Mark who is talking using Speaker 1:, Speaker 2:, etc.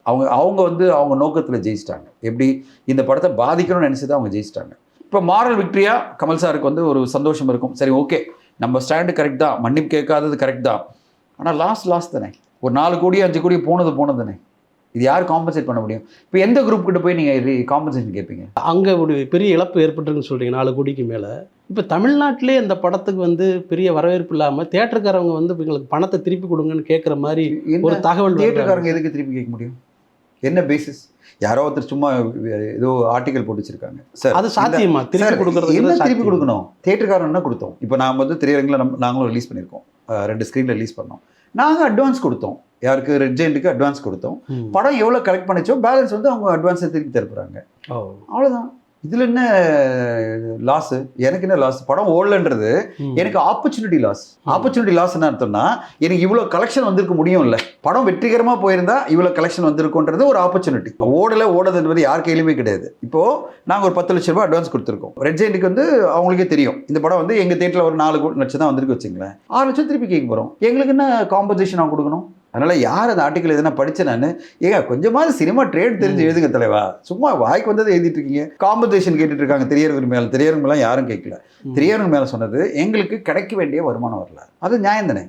Speaker 1: அவங்க அவங்க வந்து அவங்க நோக்கத்தில் ஜெயிச்சிட்டாங்க. எப்படி இந்த படத்தை பாதிக்கணும்னு நினச்சி தான் அவங்க ஜெயிச்சிட்டாங்க. இப்போ மாரல் விக்ட்ரியாக கமல் சாருக்கு வந்து ஒரு சந்தோஷம் இருக்கும். சரி, ஓகே, நம்ம ஸ்டாண்டு கரெக்ட் தான், மன்னிப்பு கேட்காதது கரெக்ட் தான். ஆனால் லாஸ் தானே. ஒரு 4 கோடி 5 கோடி போனது தானே. இது யார் காம்பன்சேட் பண்ண முடியும்? இப்போ எந்த குரூப் கிட்ட போய் நீங்கள் காம்பன்சேஷன் கேட்பீங்க?
Speaker 2: அங்கே ஒரு பெரிய இழப்பு ஏற்பட்டுருக்குன்னு சொல்கிறீங்க, 4 கோடிக்கு மேலே. இப்போ தமிழ்நாட்டிலே அந்த படத்துக்கு வந்து பெரிய வரவேற்பு இல்லாமல் தேட்டருக்காரவங்க வந்து எங்களுக்கு பணத்தை திருப்பி கொடுங்கன்னு கேட்குற மாதிரி ஒரு தகவல்.
Speaker 1: தேட்டருக்காரங்க எதுக்கு திருப்பி கேட்க முடியும்? என்ன பேசிஸ்? யாரோ ஒருத்தர் சும்மா ஏதோ ஆர்டிகல் போட்டு வச்சிருக்காங்க சார்.
Speaker 2: அது சாத்தியமா திருப்பி கொடுக்குறது?
Speaker 1: என்ன திருப்பி கொடுக்கணும்? தேட்டருக்காரன் என்ன கொடுத்தோம்? இப்போ நான் வந்து திரையரங்கில் நாங்களும் ரிலீஸ் பண்ணியிருக்கோம், 2 ஸ்க்ரீனில் ரிலீஸ் பண்ணோம். நாங்கள் அட்வான்ஸ் கொடுத்தோம். யாருக்கு? ரெட் ஜெயண்ட்டுக்கு அட்வான்ஸ் கொடுத்தோம். படம் எவ்வளோ கலெக்ட் பண்ணிச்சோ பேலன்ஸ் வந்து அவங்க அட்வான்ஸை திருப்பி தரப்புறாங்க. அவ்வளோதான். இதில் என்ன லாஸு? எனக்கு என்ன லாஸ்? படம் ஓடலன்றது எனக்கு ஆப்பர்ச்சுனிட்டி லாஸ். ஆப்பர்ச்சுனிட்டி லாஸ் என்ன அர்த்தம்னா, எனக்கு இவ்வளோ கலெக்ஷன் வந்திருக்க முடியும் இல்லை, படம் வெற்றிகரமாக போயிருந்தா இவ்வளோ கலெக்ஷன் வந்திருக்குன்றது ஒரு ஆப்பர்ச்சுனிட்டி. ஓடுறது யார் கையிலுமே கிடையாது. இப்போது நாங்கள் ஒரு 10 லட்ச ரூபா அட்வான்ஸ் கொடுத்துருக்கோம். ரெட் ஜெயண்ட்டுக்கு வந்து அவங்களுக்கே தெரியும் இந்த படம் வந்து எங்கள் தேட்டரில் ஒரு 4 லட்சம் தான் வந்திருக்கு வச்சுங்களேன். 6 லட்சம் திருப்பி கேட்க போகிறோம். எங்களுக்கு என்ன காம்பன்சேஷன் அவங்க கொடுக்கணும்? அதனால் யார் அந்த ஆர்டிக்கல் எதுனா படித்தேன் நான், ஏங்க கொஞ்சமாவது சினிமா ட்ரேட் தெரிஞ்சு எழுதுங்க தலைவா, சும்மா வாய்க்கு வந்ததை எழுதிட்டு இருக்கீங்க. காம்பன்சேஷன் கேட்டுட்டு இருக்காங்க திரையரங்கு மேலே யாரும் கேட்கல. திரையரங்கு மேலே சொன்னது எங்களுக்கு கிடைக்க வேண்டிய வருமானம் வரல. அது நியாயம் தானே.